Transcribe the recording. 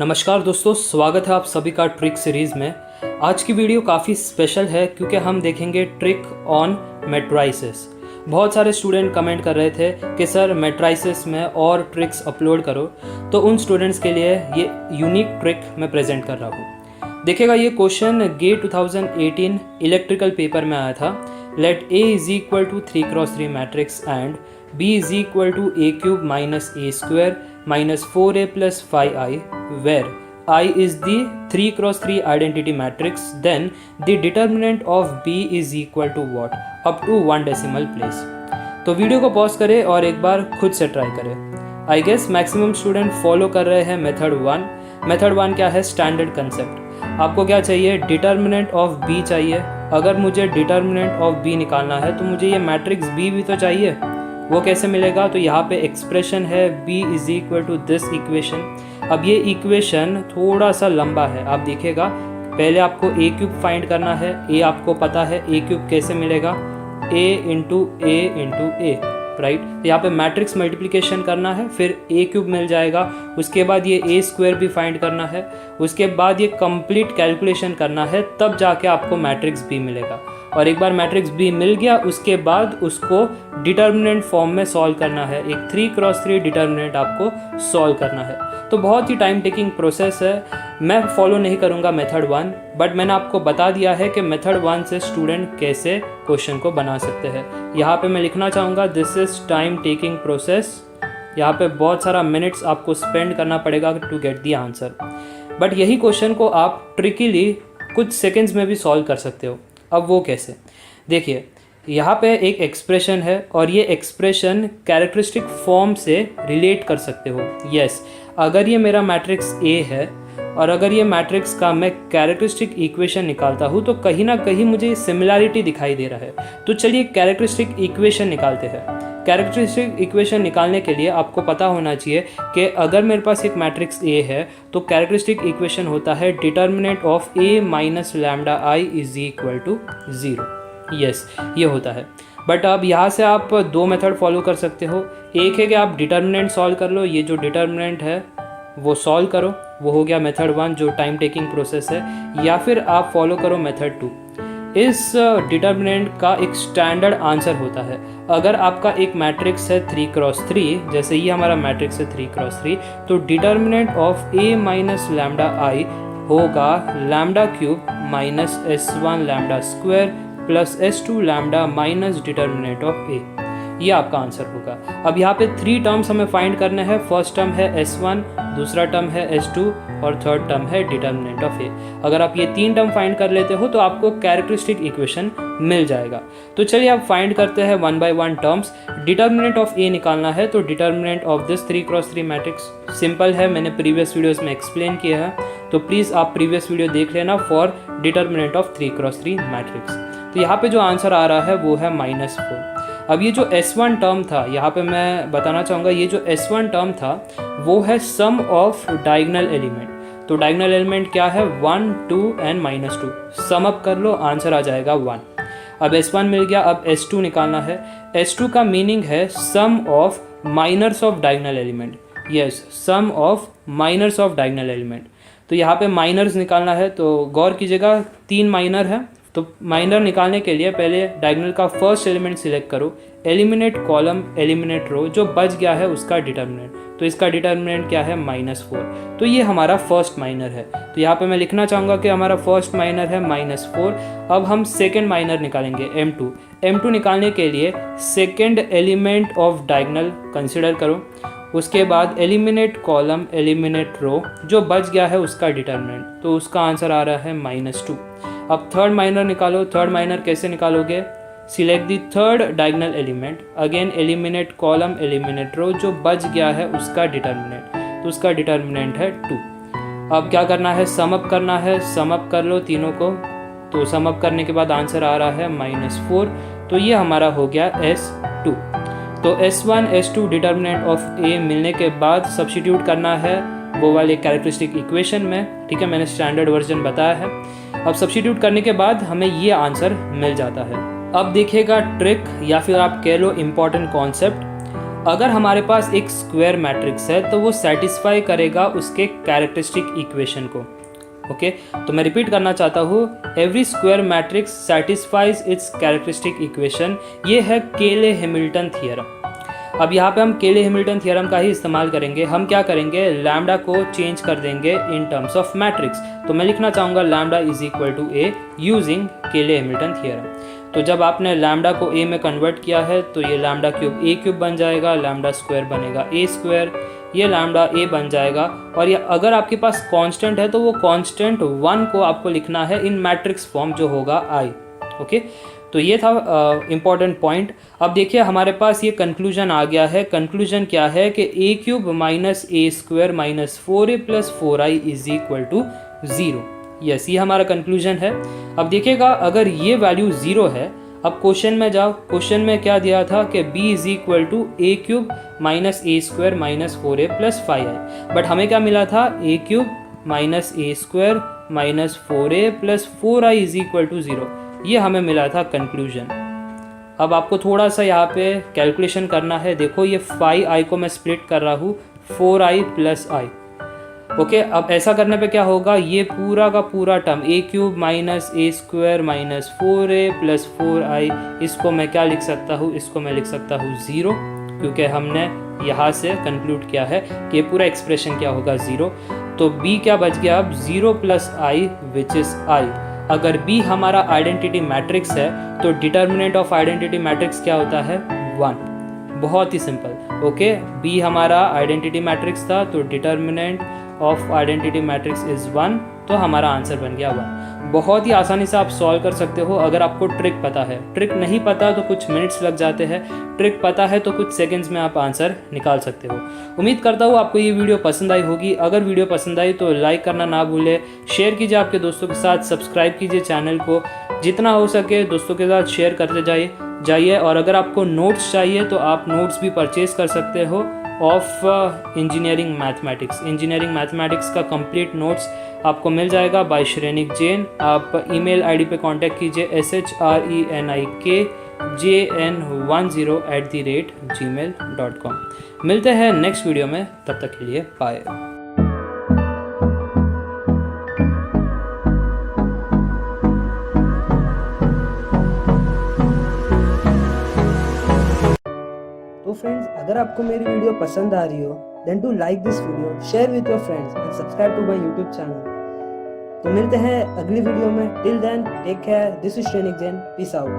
नमस्कार दोस्तों, स्वागत है आप सभी का ट्रिक सीरीज़ में। आज की वीडियो काफ़ी स्पेशल है क्योंकि हम देखेंगे ट्रिक ऑन मैट्राइसेस। बहुत सारे स्टूडेंट कमेंट कर रहे थे कि सर मैट्राइसेस में और ट्रिक्स अपलोड करो, तो उन स्टूडेंट्स के लिए ये यूनिक ट्रिक मैं प्रेजेंट कर रहा हूँ। देखिएगा, ये क्वेश्चन गेट 2018 इलेक्ट्रिकल पेपर में आया था। Let A is equal to 3x3 matrix and B is equal to a³ minus a square minus 4a plus 5i, where I is the 3x3 identity matrix, then the determinant of B is equal to what? Up to 1 decimal place. तो video को pause करें और एक बार खुद से try करें। I guess maximum student follow कर रहे हैं मेथड 1। मेथड 1 क्या है? Standard concept. आपको क्या चाहिए? डिटर्मिनेंट ऑफ B चाहिए। अगर मुझे डिटर्मिनेंट ऑफ B निकालना है तो मुझे ये मैट्रिक्स B भी तो चाहिए। वो कैसे मिलेगा? तो यहाँ पे एक्सप्रेशन है B is equal to this equation. अब ये इक्वेशन थोड़ा सा लंबा है, आप देखिएगा। पहले आपको a³ फाइंड करना है। a आपको पता है, a³ कैसे मिलेगा? a into a, right. यहाँ पे मैट्रिक्स मल्टीप्लिकेशन करना है, फिर a³ मिल जाएगा। उसके बाद ये a स्क्वायर भी फाइंड करना है। उसके बाद ये कंप्लीट कैलकुलेशन करना है, तब जाके आपको मैट्रिक्स B मिलेगा। और एक बार मैट्रिक्स B मिल गया, उसके बाद उसको डिटर्मिनेंट फॉर्म में सॉल्व करना है। एक 3x3 डिटर्मिनेंट आपको सॉल्व करना है। तो बहुत ही टाइम टेकिंग प्रोसेस है। मैं फॉलो नहीं करूँगा मेथड 1, बट मैंने आपको बता दिया है कि मेथड 1 से स्टूडेंट कैसे क्वेश्चन को बना सकते हैं। यहाँ पे मैं लिखना चाहूँगा this is time taking process. यहाँ पे बहुत सारा मिनट्स आपको स्पेंड करना पड़ेगा to get the answer, but यही क्वेश्चन को आप ट्रिकीली कुछ सेकेंड्स में भी सॉल्व कर सकते हो। अब वो कैसे? देखिए, यहाँ पे एक एक्सप्रेशन है और ये एक्सप्रेशन कैरेक्टरिस्टिक फॉर्म से रिलेट कर सकते हो। यस, अगर ये मेरा मैट्रिक्स A है और अगर ये मैट्रिक्स का मैं कैरेक्टरिस्टिक इक्वेशन निकालता हूँ तो कहीं ना कहीं मुझे सिमिलैरिटी दिखाई दे रहा है। तो चलिए कैरेक्टरिस्टिक इक्वेशन निकालते हैं। कैरेक्टरिस्टिक इक्वेशन निकालने के लिए आपको पता होना चाहिए कि अगर मेरे पास एक मैट्रिक्स A है तो कैरेक्टरिस्टिक इक्वेशन होता है determinant of A minus lambda I is equal to 0। Yes, ये होता है। बट अब यहाँ से आप दो मेथड फॉलो कर सकते हो। एक है कि आप डिटर्मिनेंट सॉल्व कर लो, ये जो डिटर्मिनेंट है वो सॉल्व करो, वो हो गया मेथड 1 जो टाइम टेकिंग प्रोसेस है। या फिर आप फॉलो करो मेथड 2। इस डिटर्मिनेंट का एक स्टैंडर्ड आंसर होता है। अगर आपका एक मैट्रिक्स है 3x3, जैसे ये हमारा मैट्रिक्स है 3x3, तो determinant of A minus lambda I होगा λ³ minus S1 lambda square plus S2 lambda minus determinant of A। ये आपका आंसर होगा। अब यहाँ पे 3 टर्म्स हमें फाइंड करने हैं। फर्स्ट टर्म है S1, दूसरा टर्म है S2 और थर्ड टर्म है डिटर्मिनेंट ऑफ A। अगर आप ये 3 टर्म फाइंड कर लेते हो तो आपको कैरेक्टरिस्टिक इक्वेशन मिल जाएगा। तो चलिए आप फाइंड करते हैं 1 by 1 terms. Determinant of A निकालना है, तो determinant of this 3x3 matrix simple है, मैंने प्रीवियस वीडियोस में एक्सप्लेन किया है, तो प्लीज़ आप प्रीवियस वीडियो देख लेना for determinant of 3x3 matrix. तो यहाँ पे जो आंसर आ रहा है वो है -4। अब ये जो S1 टर्म था, यहाँ पे मैं बताना चाहूँगा, ये जो S1 टर्म था वो है सम ऑफ डायगोनल एलिमेंट। तो डायगोनल एलिमेंट क्या है? 1, 2 एंड -2। सम अप कर लो, आंसर आ जाएगा 1। अब S1 मिल गया, अब S2 निकालना है। S2 का मीनिंग है sum of minors of diagonal element. Yes, sum of minors of diagonal element. तो यहाँ पे माइनर्स निकालना है, तो गौर कीजिएगा 3 माइनर है। तो माइनर निकालने के लिए पहले डायगोनल का फर्स्ट एलिमेंट सिलेक्ट करो, एलिमिनेट कॉलम, एलिमिनेट रो, जो बच गया है उसका डिटर्मिनेंट। तो इसका डिटर्मिनेंट क्या है? -4। तो ये हमारा फर्स्ट माइनर है। तो यहाँ पे मैं लिखना चाहूँगा कि हमारा फर्स्ट माइनर है -4। अब हम सेकेंड माइनर निकालेंगे M2। M2 निकालने के लिए second element of diagonal consider करो। उसके बाद एलिमिनेट कॉलम, एलिमिनेट रो, जो बच गया है उसका डिटर्मिनेंट, तो उसका आंसर आ रहा है -2। अब थर्ड माइनर निकालो। थर्ड माइनर कैसे निकालोगे? Select the third diagonal element, again eliminate column, eliminate row, जो बच गया है उसका डिटर्मिनेंट, तो उसका डिटर्मिनेंट है 2। अब क्या करना है? सम अप करना है। सम अप कर लो तीनों को। तो सम अप करने के बाद आंसर आ रहा है -4। तो ये हमारा हो गया S2। तो S1, S2 determinant of A मिलने के बाद सब्स्टिट्यूट करना है वो वाले कैरेक्टरिस्टिक इक्वेशन में। ठीक है, मैंने स्टैंडर्ड वर्जन बताया है। अब सब्स्टिट्यूट करने के बाद हमें ये आंसर मिल जाता है। अब देखिएगा ट्रिक, या फिर आप कह लो इम्पॉर्टेंट कॉन्सेप्ट। अगर हमारे पास एक स्क्वायर मैट्रिक्स है तो वो सेटिस्फाई करेगा उसके कैरेक्टरिस्टिक इक्वेशन को। ओके, तो मैं रिपीट करना चाहता हूँ, every square matrix satisfies it's characteristic equation. ये है केले हैमिल्टन थ्योरम। अब यहाँ पे हम केले हैमिल्टन थ्योरम का ही इस्तेमाल करेंगे। हम क्या करेंगे, लैम्डा को चेंज कर देंगे इन टर्म्स ऑफ मैट्रिक्स। तो मैं लिखना चाहूँगा lambda is equal to A using Cayley Hamilton theorem. तो जब आपने लैम्डा को ए में कन्वर्ट किया है तो ये लैम्डा क्यूब ए क्यूब बन जाएगा, लैम्डा स्क्वायर बनेगा ए स्क्वायर, ये लैम्डा ए बन जाएगा। और ये अगर आपके पास कांस्टेंट है तो वो कांस्टेंट 1 को आपको लिखना है इन मैट्रिक्स फॉर्म जो होगा आई। ओके, तो ये था इम्पॉर्टेंट पॉइंट। अब देखिए हमारे पास ये कंक्लूजन आ गया है। कंक्लूजन क्या है कि a cube minus a square minus 4a plus 4i is equal to 0। Yes, ये हमारा कंक्लूजन है। अब देखिएगा अगर ये वैल्यू 0 है, अब क्वेश्चन में जाओ, क्वेश्चन में क्या दिया था कि b is equal to a cube minus a square minus 4a plus 5i, but हमें क्या मिला था, a cube minus a square minus 4a plus 4i is equal to 0। ये हमें मिला था कंक्लूजन। अब आपको थोड़ा सा यहाँ पे कैलकुलेशन करना है। देखो ये 5i को मैं स्प्लिट कर रहा हूँ 4i प्लस i। ओके, अब ऐसा करने पे क्या होगा, ये पूरा का पूरा term a cube minus a square minus 4a plus 4i, इसको मैं क्या लिख सकता हूँ, इसको मैं लिख सकता हूँ 0, क्योंकि हमने यहाँ से कंक्लूड किया है कि ये पूरा एक्सप्रेशन क्या होगा 0। तो b क्या बच गया अब, 0 plus i which is i। अगर b हमारा आइडेंटिटी मैट्रिक्स है तो डिटर्मिनेंट ऑफ आइडेंटिटी मैट्रिक्स क्या होता है, 1। बहुत ही सिंपल। ओके, b हमारा आइडेंटिटी मैट्रिक्स था तो determinant of identity matrix is 1, तो हमारा आंसर बन गया 1। बहुत ही आसानी से आप सॉल्व कर सकते हो अगर आपको ट्रिक पता है। ट्रिक नहीं पता तो कुछ मिनट्स लग जाते हैं, ट्रिक पता है तो कुछ सेकंड्स में आप आंसर निकाल सकते हो। उम्मीद करता हूँ आपको ये वीडियो पसंद आई होगी। अगर वीडियो पसंद आई तो लाइक करना ना भूलें, शेयर कीजिए आपके दोस्तों के साथ, सब्सक्राइब कीजिए चैनल को, जितना हो सके दोस्तों के साथ शेयर करते जाइए। और अगर आपको नोट्स चाहिए तो आप नोट्स भी परचेज कर सकते हो of engineering mathematics. Engineering mathematics का कंप्लीट नोट्स आपको मिल जाएगा बाय श्रेनिक जैन। आप ईमेल आईडी पे कांटेक्ट कीजिए shrenik10@gmail.com। मिलते हैं नेक्स्ट वीडियो में, तब तक के लिए बाय। तो फ्रेंड्स, अगर आपको मेरी वीडियो पसंद आ रही हो then do like this video, share with your friends and subscribe to my YouTube channel. तो मिलते हैं अगली वीडियो में। Till then take care, this is Shrenik Jain, peace out.